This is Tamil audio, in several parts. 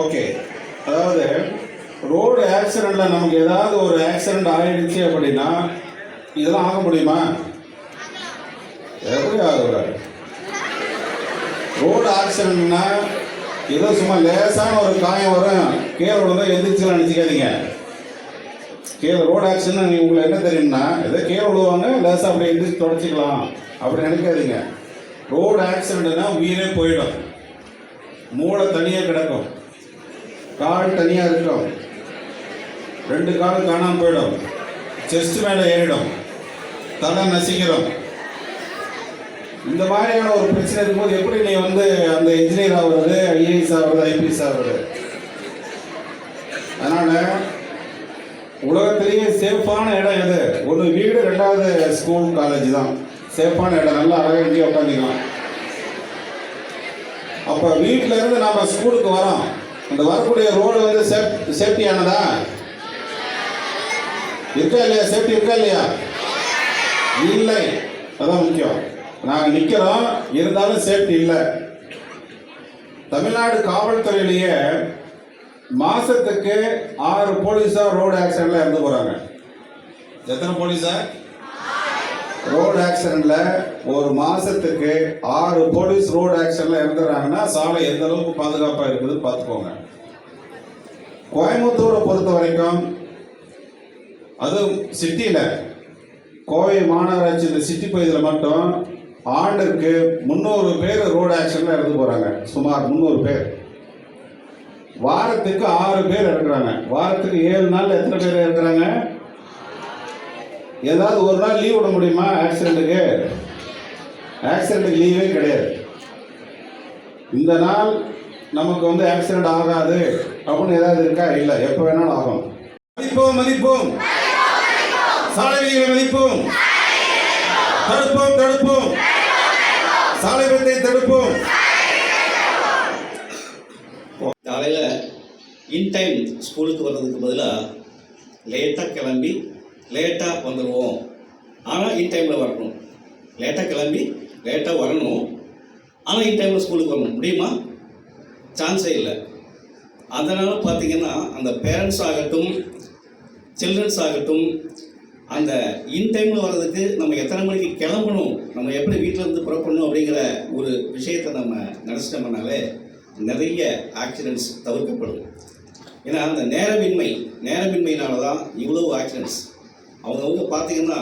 ஓகே, அதாவது ரோடு ஆக்சிடெண்ட்டில் நமக்கு ஏதாவது ஒரு ஆக்சிடெண்ட் ஆகிடுச்சு அப்படின்னா இதெல்லாம் ஆக முடியுமா? எப்படி ஆகுறாரு? ரோடு ஆக்சிடெண்ட்னா ஏதோ சும்மா லேசான ஒரு காயம் வரும், கீழே விழுந்தா எந்திரிச்சுலாம் நினச்சிக்காதீங்க. கீழே ரோடு ஆக்சிடென்ட் உங்களுக்கு என்ன தெரியும்னா, ஏதோ கீழே விழுவாங்க, லேசாக அப்படி எந்திரிச்சு தொடச்சிக்கலாம் அப்படி நினைக்காதீங்க. ரோடு ஆக்சிடெண்ட்னா உயிரே போயிடும். மூளை தனியாக கிடக்கும், கால் தனியாக இருக்கும், 2 காலும் காணாமல் போயிடும், செஸ்ட் மேலே ஏறிடும், தலை நசிக்கிறோம். இந்த மாதிரியான ஒரு பிரச்சனை இருக்கும்போது எப்படி நீ வந்து அந்த இன்ஜினியர் ஆகுறது, ஐஏஎஸ் ஆகுறது, ஐபிஎஸ் ஆகுறது? அதனால உலகத்திலேயே சேஃபான இடம் எது? ஒரு வீடு, 2வது ஸ்கூல் காலேஜ் தான் சேஃபான இடம். நல்லா அழகாக இங்கே உட்காந்துக்கலாம். அப்போ வீட்டில இருந்து நம்ம ஸ்கூலுக்கு வரோம், அந்த வரக்கூடிய ரோடு வந்து சேஃப்டியானதா இருக்கா இல்லையா? சேஃப்டி இருக்கா இல்லையா? இல்லை, அதான் முக்கியம். நாங்கள் நிற்கிறோம், இருந்தாலும் சேஃப்டி இல்லை. தமிழ்நாடு காவல்துறையிலேயே மாசத்துக்கு 6 போலீஸார் ரோடு ஆக்சிடென்ட்ல இறந்து போறாங்க. எத்தனை போலீஸார் ரோடு ஆக்சிடென்ட்ல? ஒரு மாசத்துக்கு 6 போலீஸ் ரோடு ஆக்சிடென்ட்ல இறந்துறாங்கன்னா சாலை எந்த அளவுக்கு பாதுகாப்பா இருக்குதுன்னு பார்த்துக்கோங்க. கோயம்புத்தூரை பொறுத்த வரைக்கும், அதுவும் சிட்டியில, கோவை மாநகராட்சி இந்த சிட்டி பகுதியில் மட்டும் ஆண்டுக்கு 300 பேர் ரோடு ஆக்சிடென்ட்ல இறந்து போறாங்க. சுமார் 300 பேர். வாரத்துக்கு 6 பேர் இருக்கிறாங்க. வாரத்துக்கு 7 நாள் எத்தனை பேர் இருக்கிறாங்க? ஏதாவது ஒரு நாள் லீவ் விட முடியுமா? ஆக்சிடென்ட்டுக்கு லீவே கிடையாது. இந்த நாள் நமக்கு வந்து ஆக்சிடென்ட் ஆகாது அப்படின்னு ஏதாவது இருக்கா? இல்லை, எப்போ வேணாலும் ஆகும். மதிப்போம் மதிப்போம், சாலை விதிகளை மதிப்போம், தடுப்போம் சாலை விபத்தை தடுப்போம். காலையில் இன்டைம் ஸ்கூலுக்கு வர்றதுக்கு பதிலாக லேட்டாக கிளம்பி லேட்டாக வந்துடுவோம். ஆனால் இன்டைமில் வரணும். லேட்டாக கிளம்பி லேட்டாக வரணும், ஆனால் இன்டைமில் ஸ்கூலுக்கு வரணும். முடியுமா? சான்ஸே இல்லை. அதனால் பார்த்தீங்கன்னா அந்த பேரண்ட்ஸ் ஆகட்டும், சில்ட்ரன்ஸ் ஆகட்டும், அந்த இன்டைமில் வர்றதுக்கு நம்ம எத்தனை மணிக்கு கிளம்பணும், நம்ம எப்படி வீட்டிலேருந்து புறப்படணும் அப்படிங்கிற ஒரு விஷயத்தை நம்ம நினச்சிட்டோம்னாலே நிறைய ஆக்சிடென்ட்ஸ் தவிர்க்கப்படும். ஏன்னா அந்த நேரமின்மையினால தான் இவ்வளவு ஆக்சிடென்ட்ஸ். அவங்க பார்த்தீங்கன்னா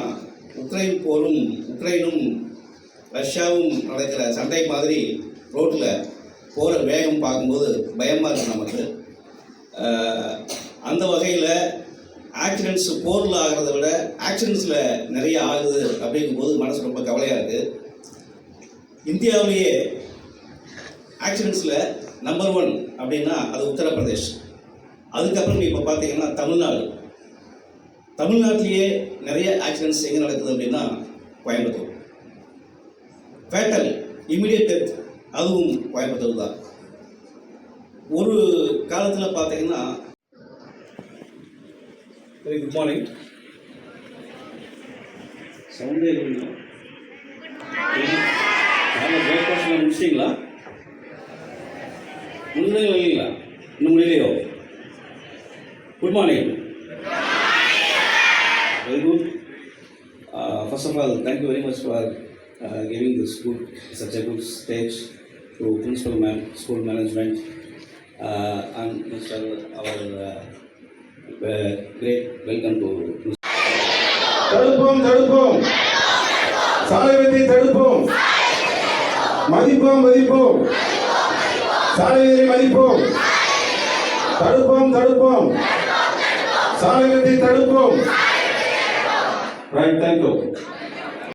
உக்ரைனும் ரஷ்யாவும் நடக்கிற சண்டை மாதிரி ரோட்டில் போகிற வேகம் பார்க்கும்போது பயமாக இருக்குது நமக்கு. அந்த வகையில் ஆக்சிடென்ட்ஸ் போரில் ஆகிறத விட ஆக்சிடென்ட்ஸில் நிறைய ஆகுது அப்படிங்கும்போது மனசு ரொம்ப கவலையாக இருக்குது. இந்தியாவிலேயே ஆக்சிடென்ட்ஸில் நம்பர் 1 அப்படின்னா அது உத்தரப்பிரதேஷ். அதுக்கப்புறம் இப்போ பார்த்தீங்கன்னா தமிழ்நாட்டிலேயே நிறைய ஆக்சிடென்ட்ஸ் எங்கே நடக்குது அப்படின்னா கோயம்புத்தூர். ஃபேட்டல் இமீடியட் டெத் அதுவும் கோயம்புத்தூர் தான். ஒரு காலத்தில் பார்த்தீங்கன்னா வெரி குட் மார்னிங், சவுண்டே இல்லைங்களா? பிரேக்ஃபாஸ்ட் முடிச்சிட்டிங்களா? முடிஞ்சது இல்லைங்களா? இன்னும் முடியலையோ? Good morning. Very good. First of all, thank you very much for giving such a good stage to principal school management and Mr. our great welcome to. தடுப்போம் சாலை விதியை தடுப்போம், மதிப்போம் சாலை விதியை மதிப்போம், தடுப்போம் சாலை விதியை தடுப்போம். Right, thank you.